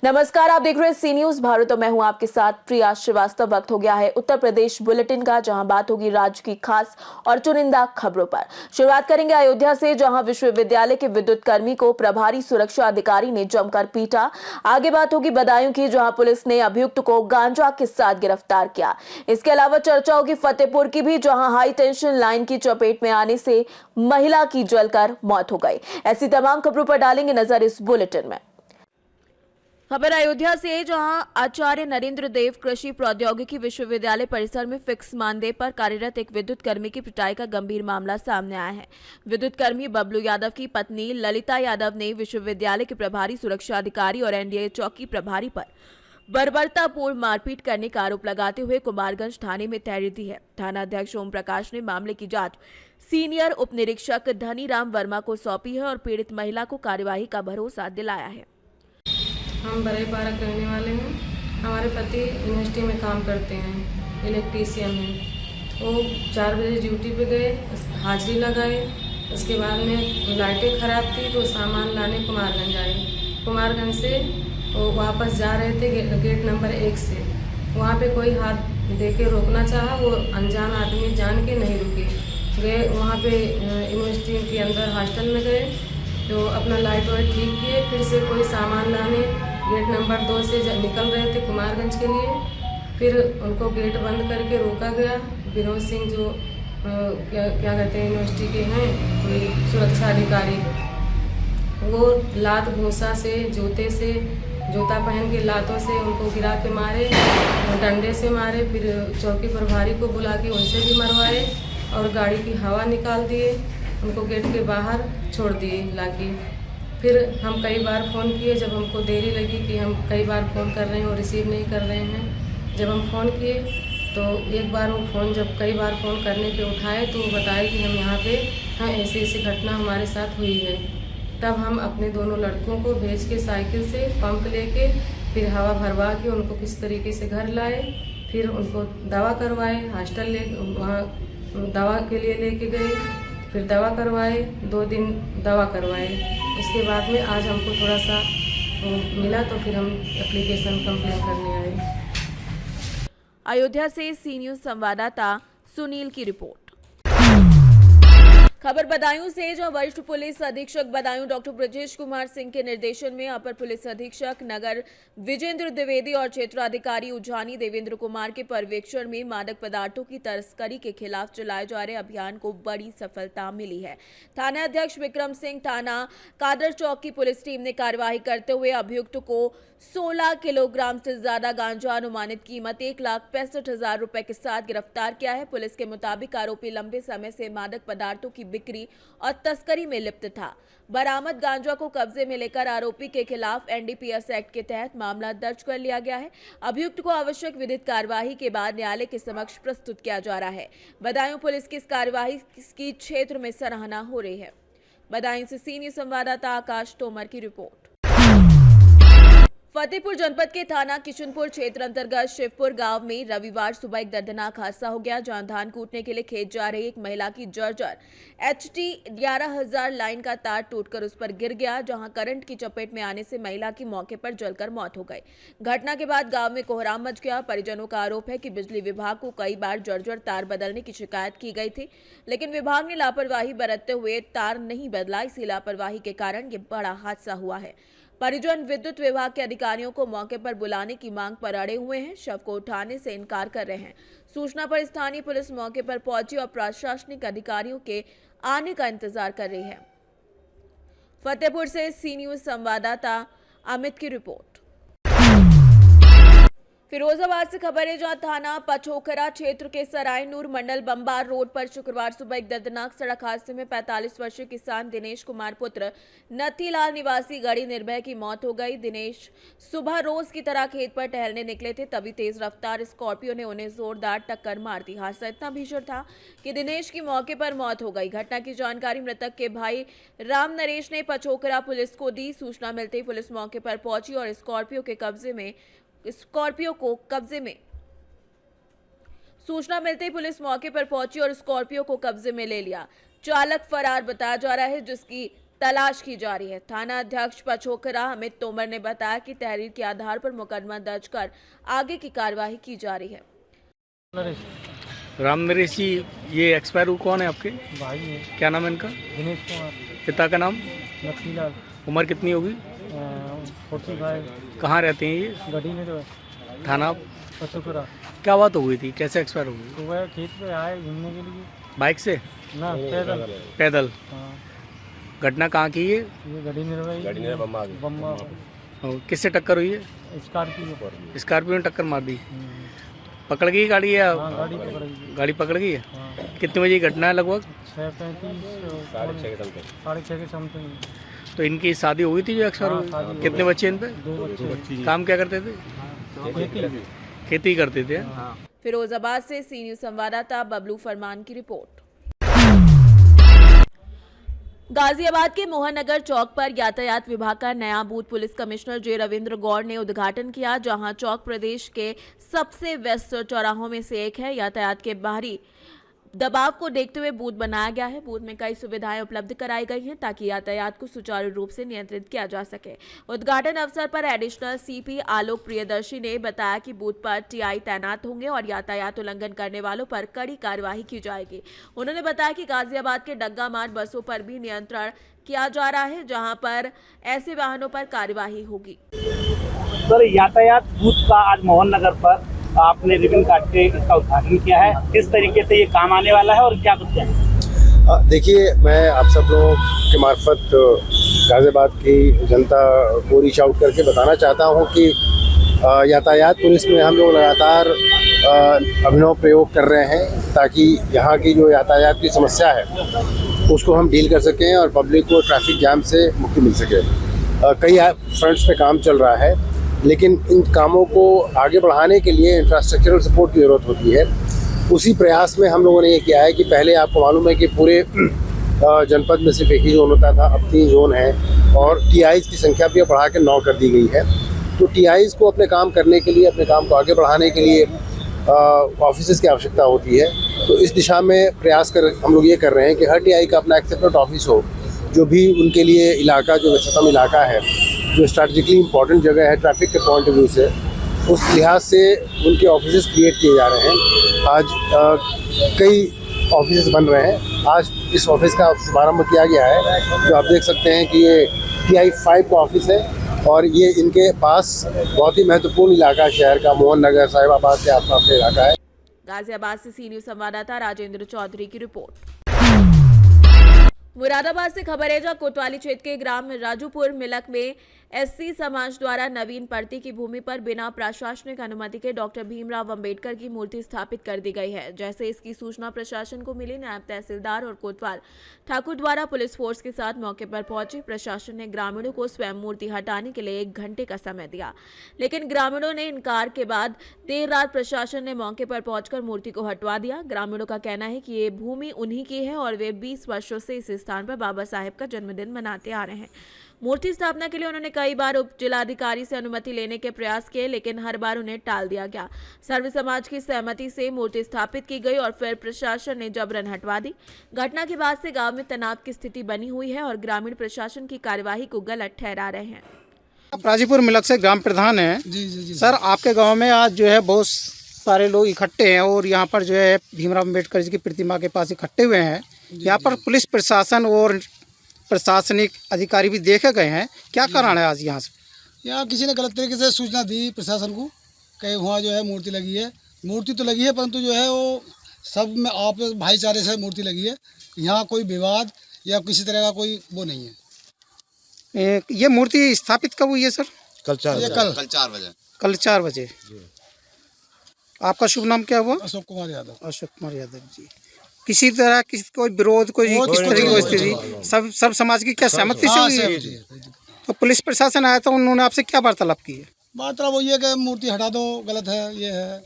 नमस्कार, आप देख रहे हैं सी न्यूज भारत और मैं हूं आपके साथ प्रिया श्रीवास्तव। वक्त हो गया है उत्तर प्रदेश बुलेटिन का, जहां बात होगी राज्य की खास और चुनिंदा खबरों पर। शुरुआत करेंगे अयोध्या से, जहां विश्वविद्यालय के विद्युत कर्मी को प्रभारी सुरक्षा अधिकारी ने जमकर पीटा। आगे बात होगी बदायूं की, जहां पुलिस ने अभियुक्त को गांजा के साथ गिरफ्तार किया। इसके अलावा चर्चा होगी फतेहपुर की भी, जहां हाई टेंशन लाइन की चपेट में आने से महिला की जलकर मौत हो गई। ऐसी तमाम खबरों पर डालेंगे नजर इस बुलेटिन में। खबर अयोध्या से, जहां आचार्य नरेंद्र देव कृषि प्रौद्योगिकी विश्वविद्यालय परिसर में फिक्स मानदेय पर कार्यरत एक विद्युत कर्मी की पिटाई का गंभीर मामला सामने आया है। विद्युत कर्मी बबलू यादव की पत्नी ललिता यादव ने विश्वविद्यालय के प्रभारी सुरक्षा अधिकारी और एनडीए चौकी प्रभारी पर बर्बरतापूर्ण मारपीट करने का आरोप लगाते हुए कुमारगंज थाने में तहरीर दी है। थाना अध्यक्ष ओम प्रकाश ने मामले की जांच सीनियर उप निरीक्षक धनीराम वर्मा को सौंपी है और पीड़ित महिला को कार्यवाही का भरोसा दिलाया है। हम बरई पार्क रहने वाले हैं। हमारे पति यूनिवर्सिटी में काम करते हैं, इलेक्ट्रीशियन हैं। वो 4 बजे ड्यूटी पे गए, हाजिरी लगाए। उसके बाद में लाइटें ख़राब थी तो सामान लाने कुमारगंज आए। कुमारगंज से वो वापस जा रहे थे गेट नंबर 1 से। वहाँ पे कोई हाथ दे के रोकना चाहा, वो अनजान आदमी जान के नहीं रुके। गए वहाँ पे यूनिवर्सिटी के अंदर हॉस्टल में गए तो अपना लाइट वाइट ठीक किए। फिर से कोई सामान लाने गेट नंबर 2 से निकल रहे थे कुमारगंज के लिए। फिर उनको गेट बंद करके रोका गया। विनोद सिंह जो क्या कहते हैं यूनिवर्सिटी के हैं, कोई सुरक्षा अधिकारी, वो लात घूंसा से जूता पहन के लातों से उनको गिरा के मारे, डंडे से मारे। फिर चौकी प्रभारी को बुला के उनसे भी मरवाए और गाड़ी की हवा निकाल दिए। उनको गेट के बाहर छोड़ दिए लाके। फिर हम कई बार फ़ोन किए, जब हमको देरी लगी कि हम कई बार फ़ोन कर रहे हैं और रिसीव नहीं कर रहे हैं। जब हम फ़ोन किए तो एक बार वो फ़ोन जब कई बार फ़ोन करने पे उठाए तो वो बताए कि हम यहाँ पे हैं, ऐसी घटना हमारे साथ हुई है। तब हम अपने दोनों लड़कों को भेज के साइकिल से पंप लेके फिर हवा भरवा के उनको किस तरीके से घर लाए। फिर उनको दवा करवाए, हॉस्टल ले वहाँ दवा के लिए लेके गए। फिर दवा करवाए, 2 दिन दवा करवाए। उसके बाद में आज हमको थोड़ा सा मिला तो फिर हम एप्लीकेशन कंप्लेन करने आए। अयोध्या से सी न्यूज संवाददाता सुनील की रिपोर्ट। खबर बदायूं से, जो वरिष्ठ पुलिस अधीक्षक बदायूं डॉक्टर ब्रजेश कुमार सिंह के निर्देशन में अपर पुलिस अधीक्षक नगर विजेंद्र द्विवेदी और क्षेत्राधिकारी उजानी देवेंद्र कुमार के पर्यवेक्षण में मादक पदार्थों की तस्करी के खिलाफ चलाए जा रहे अभियान को बड़ी सफलता मिली है। थाना अध्यक्ष विक्रम सिंह, थाना कादर चौक की पुलिस टीम ने कार्यवाही करते हुए अभियुक्त को 16 किलोग्राम से ज्यादा गांजा अनुमानित कीमत 1,65,000 रुपए के साथ गिरफ्तार किया है। पुलिस के मुताबिक आरोपी लंबे समय से मादक पदार्थों की बिक्री और तस्करी में लिप्त था। बरामद गांजा को कब्जे में लेकर आरोपी के खिलाफ एनडीपीएस एक्ट के तहत मामला दर्ज कर लिया गया है। अभियुक्त को आवश्यक विधिक कार्यवाही के बाद न्यायालय के समक्ष प्रस्तुत किया जा रहा है। बदायूं पुलिस की इस कार्यवाही की क्षेत्र में सराहना हो रही है। बदायूं से सी न्यूज संवाददाता आकाश तोमर की रिपोर्ट। फतेहपुर जनपद के थाना किशनपुर क्षेत्र अंतर्गत शिवपुर गांव में रविवार सुबह एक दर्दनाक हादसा हो गया, जहां धान कूटने के लिए खेत जा रही एक महिला की जर्जर HT 11,000 लाइन का तार टूटकर उस पर गिर गया, जहां करंट की चपेट में आने से महिला की मौके पर जलकर मौत हो गई। घटना के बाद गांव में कोहराम मच गया। परिजनों का आरोप है कि बिजली विभाग को कई बार जर्जर तार बदलने की शिकायत की गई थी, लेकिन विभाग ने लापरवाही बरतते हुए तार नहीं बदला। इसी लापरवाही के कारण ये बड़ा हादसा हुआ है। परिजन विद्युत विभाग के अधिकारियों को मौके पर बुलाने की मांग पर अड़े हुए हैं। शव को उठाने से इनकार कर रहे हैं। सूचना पर स्थानीय पुलिस मौके पर पहुंची और प्रशासनिक अधिकारियों के आने का इंतजार कर रही है। फतेहपुर से सी न्यूज संवाददाता अमित की रिपोर्ट। फिरोजाबाद से खबर है, जहां थाना पचोकरा क्षेत्र के सरायनूर मंडल बंबार रोड पर शुक्रवार सुबह एक दर्दनाक सड़क हादसे में 45 वर्षीय किसान दिनेश कुमार पुत्र नथीलाल निवासी गढ़ी निर्भय की मौत हो गई। दिनेश सुबह रोज की तरह खेत पर टहलने निकले थे, तभी तेज रफ्तार स्कॉर्पियो ने उन्हें जोरदार टक्कर मार दी। हादसा इतना भीषण था कि दिनेश की मौके पर मौत हो गई। घटना की जानकारी मृतक के भाई राम नरेश ने पचोकरा पुलिस को दी। सूचना मिलते ही पुलिस मौके पर पहुंची और स्कॉर्पियो को कब्जे में ले लिया। चालक फरार बताया जा रहा है, जिसकी तलाश की जा रही है। थाना अध्यक्ष पचोकरा अमित तोमर ने बताया कि तहरीर के आधार पर मुकदमा दर्ज कर आगे की कार्यवाही की जा रही है। राम नरेश जी, ये एक्सपायर हुए कौन है आपके? भाई है क्या नाम है इनका? दिनेश कुमार, पिता का नाम? लक्ष्मीलाल, उम्र कितनी होगी? 45, कहाँ रहते हैं ये? गढ़ी में तो थाना? पचुकरा। क्या बात हो गई थी, कैसे एक्सपायर हो गई? सुबह खेत पे आए घूमने के लिए, बाइक से? ना पैदल। पैदल? हाँ, घटना कहाँ की है? ये गढ़ी निर्वाही बम्मा और किससे टक्कर हुई है? स्कॉर्पियो। स्कॉर्पियो ने टक्कर मार दी। पकड़ गई गाड़ी या? हाँ, गाड़ी पकड़ गई। गाड़ी पकड़ गई है? हाँ, कितने बजे की घटना है लगभग? 6:35, 6:30 के समथिंग। तो इनकी शादी हुई थी जो एक्सपायर हाँ, हुई? शादी हो कितने बच्चे इन पे? 2 बच्चे। काम क्या करते थे? खेती। खेती करते थे। हाँ। फिरोजाबाद से सी न्यूज संवाददाता बबलू फरमान की रिपोर्ट। गाजियाबाद के मोहननगर चौक पर यातायात विभाग का नया बूथ पुलिस कमिश्नर जे रविंद्र गौड़ ने उद्घाटन किया, जहां चौक प्रदेश के सबसे व्यस्त चौराहों में से एक है। यातायात के बाहरी दबाव को देखते हुए बूथ बनाया गया है। बूथ में कई सुविधाएं उपलब्ध कराई गई हैं ताकि यातायात को सुचारू रूप से नियंत्रित किया जा सके। उद्घाटन अवसर पर एडिशनल सीपी आलोक प्रियदर्शी ने बताया कि बूथ पर टीआई तैनात होंगे और यातायात उल्लंघन करने वालों पर कड़ी कार्रवाई की जाएगी। उन्होंने बताया कि गाजियाबाद के डग्गा मार्ग बसों पर भी नियंत्रण किया जा रहा है, जहां पर ऐसे वाहनों पर कार्यवाही होगी। सर, यातायात बूथ का आज मोहन नगर पर आपने रिबन काट के इसका उद्घाटन किया है, किस तरीके से ये काम आने वाला है और क्या कुछ है? देखिए, मैं आप सब लोगों के मार्फत गाजियाबाद की जनता को रीच आउट करके बताना चाहता हूं कि यातायात पुलिस में हम लोग लगातार अभिनव प्रयोग कर रहे हैं ताकि यहाँ की जो यातायात की समस्या है उसको हम डील कर सकें और पब्लिक को ट्रैफिक जाम से मुक्ति मिल सके। कई फ्रंट्स पे काम चल रहा है, लेकिन इन कामों को आगे बढ़ाने के लिए इंफ्रास्ट्रक्चरल सपोर्ट की ज़रूरत होती है। उसी प्रयास में हम लोगों ने ये किया है कि पहले आपको मालूम है कि पूरे जनपद में सिर्फ एक ही जोन होता था, अब 3 जोन हैं और टीआईज की संख्या भी बढ़ा के 9 कर दी गई है। तो टीआईज को अपने काम करने के लिए, अपने काम को आगे बढ़ाने के लिए ऑफिस की आवश्यकता होती है। तो इस दिशा में प्रयास हम लोग ये कर रहे हैं कि हर टीआई का अपना एक सेपरेट ऑफिस हो, जो भी उनके लिए इलाका, जो व्यस्ततम इलाका है, जो स्ट्रैटेजिकली इम्पॉर्टेंट जगह है ट्रैफिक के पॉइंट ऑफ व्यू से, उस लिहाज से उनके ऑफिस क्रिएट किए जा रहे हैं। आज कई ऑफिस बन रहे हैं। आज इस ऑफिस का शुभारंभ किया गया है, जो आप देख सकते हैं कि ये TI 5 का ऑफिस है और ये इनके पास बहुत ही महत्वपूर्ण इलाका शहर का मोहन नगर साहिबाबाद के आसपास का इलाका है। गाजियाबाद से सी न्यूज संवाददाता राजेंद्र चौधरी की रिपोर्ट। मुरादाबाद से खबर है, जहां कोतवाली क्षेत्र के ग्राम राजूपुर मिलक में SC समाज द्वारा नवीन पड़ती की भूमि पर बिना प्रशासनिक अनुमति के डॉक्टर भीमराव अंबेडकर की मूर्ति स्थापित कर दी गई है। जैसे इसकी सूचना प्रशासन को मिली, नायब तहसीलदार और कोतवाल ठाकुर द्वारा पुलिस फोर्स के साथ मौके पर पहुंचे। प्रशासन ने ग्रामीणों को स्वयं मूर्ति हटाने के लिए 1 घंटे का समय दिया, लेकिन ग्रामीणों ने इनकार के बाद देर रात प्रशासन ने मौके पर पहुंचकर मूर्ति को हटवा दिया। ग्रामीणों का कहना है कि ये भूमि उन्हीं की है और वे 20 वर्षों से इस स्थान पर बाबा साहेब का जन्मदिन मनाते आ रहे हैं। मूर्ति स्थापना के लिए उन्होंने कई बार उप जिलाधिकारी से अनुमति लेने के प्रयास किए, लेकिन हर बार उन्हें टाल दिया गया। सर्व समाज की सहमति से मूर्ति स्थापित की गई और फिर प्रशासन ने जबरन हटवा दी। घटना के बाद से गांव में तनाव की स्थिति बनी हुई है और ग्रामीण प्रशासन की कार्यवाही को गलत ठहरा रहे हैं। राजूपुर मिलक से ग्राम प्रधान है। जी। सर, आपके गांव में आज जो है बहुत सारे लोग इकट्ठे हैं और यहाँ पर जो है भीमराव अम्बेडकर जी की प्रतिमा के पास इकट्ठे हुए हैं। यहाँ पर पुलिस प्रशासन और प्रशासनिक अधिकारी भी देखे गए हैं। क्या कारण है आज यहाँ से? यहाँ किसी ने गलत तरीके से सूचना दी प्रशासन को कि वहाँ जो है मूर्ति लगी है। मूर्ति तो लगी है, परंतु जो है वो सब में आप भाईचारे से मूर्ति लगी है। यहाँ कोई विवाद या किसी तरह का कोई वो नहीं है। ये मूर्ति स्थापित कब हुई है सर? कल 4 बजे। आपका शुभ नाम क्या हुआ? अशोक कुमार यादव जी। किसी तरह कोई विरोध, कोई किस तरह की स्थिति, सब समाज की क्या सहमति से हुई है? तो पुलिस प्रशासन आया था, उन्होंने आपसे क्या वार्तालाप की है? वार्तालाप वो ये कि मूर्ति हटा दो, गलत है, ये है,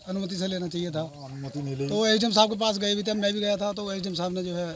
अनुमति से लेना चाहिए था। अनुमति नहीं ली। तो एसडीएम साहब के पास गए भी थे, मैं भी गया था। तो एसडीएम साहब ने जो है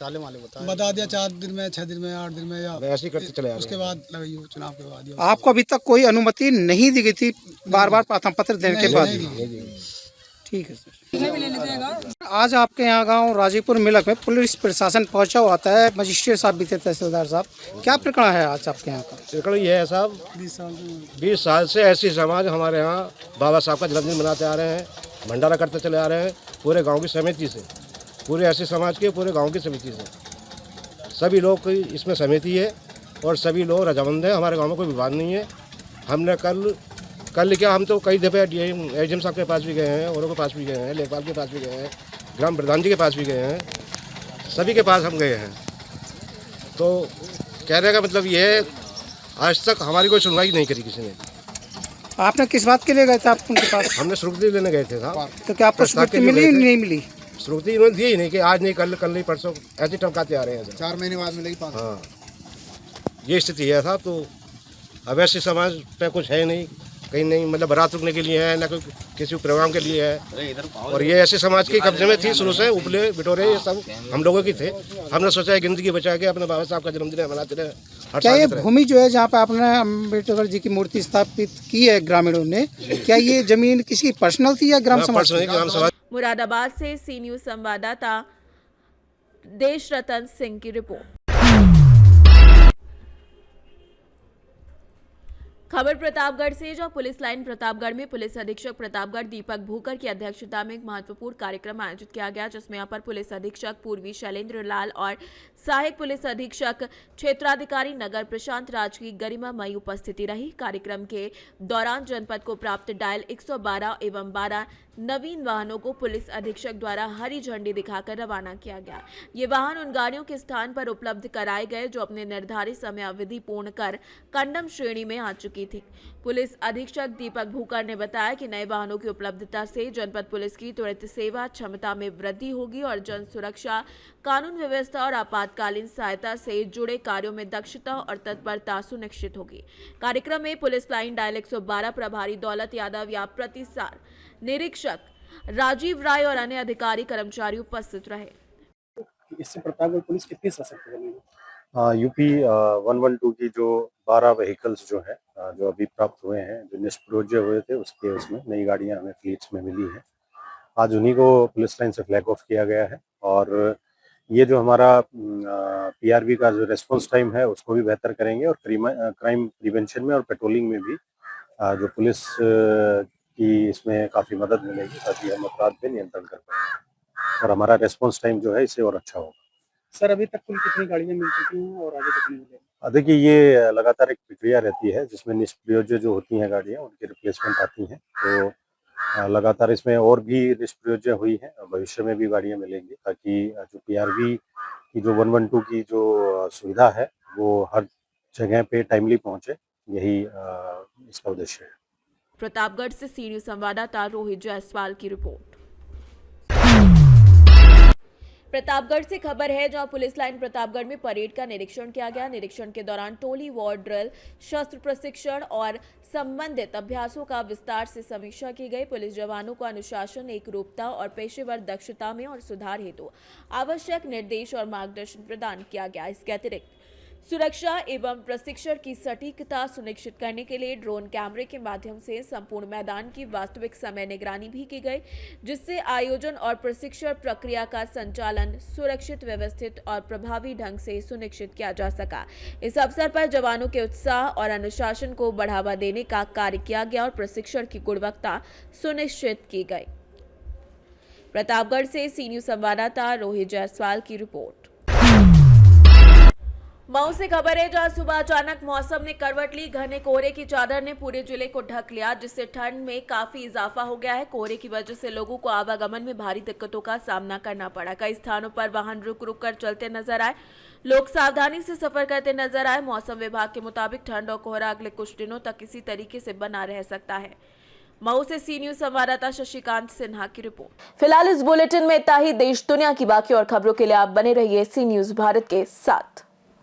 टाले माले बता दिया 4 दिन में, 6 दिन में, 8 दिन में, या ऐसे करते चले आ रहे। उसके बाद लगाई हो, चुनाव के बाद। आपको अभी तक कोई अनुमति नहीं दी गई थी? बार-बार प्रार्थना पत्र देने के बाद? ठीक है सर। आज आपके यहाँ गांव राजीपुर मिलक में पुलिस प्रशासन पहुंचा हुआ है, मजिस्ट्रेट साहब भी थे, तहसीलदार साहब, क्या प्रकरण है आज आपके यहाँ का? प्रकरण ये है साहब, 20 साल से ऐसी समाज हमारे यहाँ बाबा साहब का जन्मदिन मनाते आ रहे हैं, भंडारा करते चले आ रहे हैं, पूरे गांव की समिति से, पूरे ऐसी समाज के पूरे गांव की समिति से सभी लोग इसमें समिति है और सभी लोग रजामंद हैं। हमारे गांव में कोई विवाद नहीं है। हमने कल क्या, हम तो कई दफ़े एडीएम साहब के पास भी गए हैं, औरों के पास भी गए हैं, लेखपाल के पास भी गए हैं, ग्राम प्रधान जी के पास भी गए हैं, सभी के पास हम गए हैं। तो कहने का मतलब ये है, आज तक हमारी कोई सुनवाई नहीं करी किसी ने। आपने किस बात के लिए गए थे आप उनके पास? हमने स्वीकृति लेने गए थे साहब। तो क्या आपको स्वीकृति मिली नहीं मिली? स्वीकृति इन्होंने दी ही नहीं कि आज नहीं, कल नहीं, परसों, ऐसे टमकाते आ रहे हैं। 4 महीने बाद मिलेगी। हाँ, ये स्थिति है साहब। तो अब ऐसे समाज पे कुछ है नहीं, कहीं नहीं, मतलब बारात रुकने के लिए है ना, कोई किसी प्रोग्राम के लिए है। और ये ऐसे समाज के कब्जे में थी शुरू से, उपले बिटोरे ये सब हम लोगों की थे। हमने सोचा है जिंदगी बचा के अपने बाबा साहब का जन्मदिन मनाते रहे। क्या ये भूमि जो है जहाँ पे आपने अम्बेडकर जी की मूर्ति स्थापित की है ग्रामीणों ने, क्या ये जमीन किसी की पर्सनल थी या ग्राम समाज? मुरादाबाद से सी न्यूज संवाददाता देश रतन सिंह की रिपोर्ट। खबर प्रतापगढ़ से, जो पुलिस लाइन प्रतापगढ़ में पुलिस अधीक्षक प्रतापगढ़ दीपक भूकर की अध्यक्षता में एक महत्वपूर्ण कार्यक्रम आयोजित किया गया, जिसमें अपर पुलिस अधीक्षक पूर्वी शैलेंद्र लाल और सहायक पुलिस अधीक्षक क्षेत्राधिकारी नगर प्रशांत राज की गरिमामयी उपस्थिति रही। कार्यक्रम के दौरान जनपद को प्राप्त डायल 112 एवं 12 नवीन वाहनों को पुलिस अधीक्षक द्वारा हरी झंडी दिखाकर रवाना किया गया। ये वाहन उन गाड़ियों के स्थान पर उपलब्ध कराए गए जो अपने निर्धारित समय अवधि पूर्ण कर कंडम श्रेणी में आ चुकी थी। पुलिस अधीक्षक दीपक भूकर ने बताया कि नए वाहनों की उपलब्धता से जनपद पुलिस की त्वरित सेवा क्षमता में वृद्धि होगी और जन सुरक्षा, कानून व्यवस्था और आपातकालीन सहायता से जुड़े कार्यों में दक्षता और तत्परता सुनिश्चित होगी। कार्यक्रम में पुलिस लाइन डायल 112 प्रभारी दौलत यादव या प्रतिसार निरीक्षक राजीव राय और अन्य अधिकारी कर्मचारी उपस्थित रहे। इससे प्रतापगढ़ पुलिस कितनी सशक्त बनी? यूपी 112 की जो 12 व्हीकल्स जो है जो अभी प्राप्त हुए हैं, जो निष्प्रयोज्य हुए थे, उसमें नई गाड़ियां हमें फ्लीट्स में मिली है। आज उन्हीं को पुलिस लाइन से फ्लैग ऑफ किया गया है और ये जो हमारा पीआरवी का जो रेस्पॉन्स टाइम है उसको भी बेहतर करेंगे और क्राइम प्रिवेंशन में और पेट्रोलिंग में भी जो पुलिस की इसमें काफ़ी मदद मिलेगी ताकि हम अपराध पे नियंत्रण कर पाएँ और हमारा रेस्पॉन्स टाइम जो है इससे और अच्छा होगा। सर, अभी तक कुल कितनी गाड़ियां मिल चुकी हैं और आगे कितनी मिलेंगी? देखिए, ये लगातार एक प्रक्रिया रहती है जिसमें निष्प्रयोज्य जो होती हैं गाड़ियाँ, उनकी रिप्लेसमेंट आती हैं। तो लगातार इसमें और भी निष्प्रयोज्य हुई है, भविष्य में भी गाड़ियाँ मिलेंगी ताकि जो पीआरवी की जो 112 की जो सुविधा है वो हर जगह पे टाइमली पहुँचे, यही इसका उद्देश्य है। प्रतापगढ़ से सी न्यूज संवाददाता रोहित जायसवाल की रिपोर्ट। प्रतापगढ़ से खबर है, जहां पुलिस लाइन प्रतापगढ़ में परेड का निरीक्षण किया गया। निरीक्षण के दौरान टोली वॉर ड्रिल, शस्त्र प्रशिक्षण और संबंधित अभ्यासों का विस्तार से समीक्षा की गई। पुलिस जवानों को अनुशासन, एकरूपता और पेशेवर दक्षता में और सुधार हेतु आवश्यक निर्देश और मार्गदर्शन प्रदान किया गया। इसके अतिरिक्त सुरक्षा एवं प्रशिक्षण की सटीकता सुनिश्चित करने के लिए ड्रोन कैमरे के माध्यम से संपूर्ण मैदान की वास्तविक समय निगरानी भी की गई, जिससे आयोजन और प्रशिक्षण प्रक्रिया का संचालन सुरक्षित, व्यवस्थित और प्रभावी ढंग से सुनिश्चित किया जा सका। इस अवसर पर जवानों के उत्साह और अनुशासन को बढ़ावा देने का कार्य किया गया और प्रशिक्षण की गुणवत्ता सुनिश्चित की गई। प्रतापगढ़ से सी न्यूज संवाददाता रोहित जायसवाल की रिपोर्ट। मऊ से खबर है, जहां सुबह अचानक मौसम ने करवट ली। घने कोहरे की चादर ने पूरे जिले को ढक लिया, जिससे ठंड में काफी इजाफा हो गया है। कोहरे की वजह से लोगों को आवागमन में भारी दिक्कतों का सामना करना पड़ा। कई स्थानों पर वाहन रुक रुक कर चलते नजर आए, लोग सावधानी से सफर करते नजर आए। मौसम विभाग के मुताबिक ठंड और कोहरा अगले कुछ दिनों तक इसी तरीके से बना रह सकता है। मऊ से सी न्यूज संवाददाता शशिकांत सिन्हा की रिपोर्ट। फिलहाल इस बुलेटिन में इतना ही। देश दुनिया की बाकी और खबरों के लिए आप बने रहिए सी न्यूज भारत के साथ।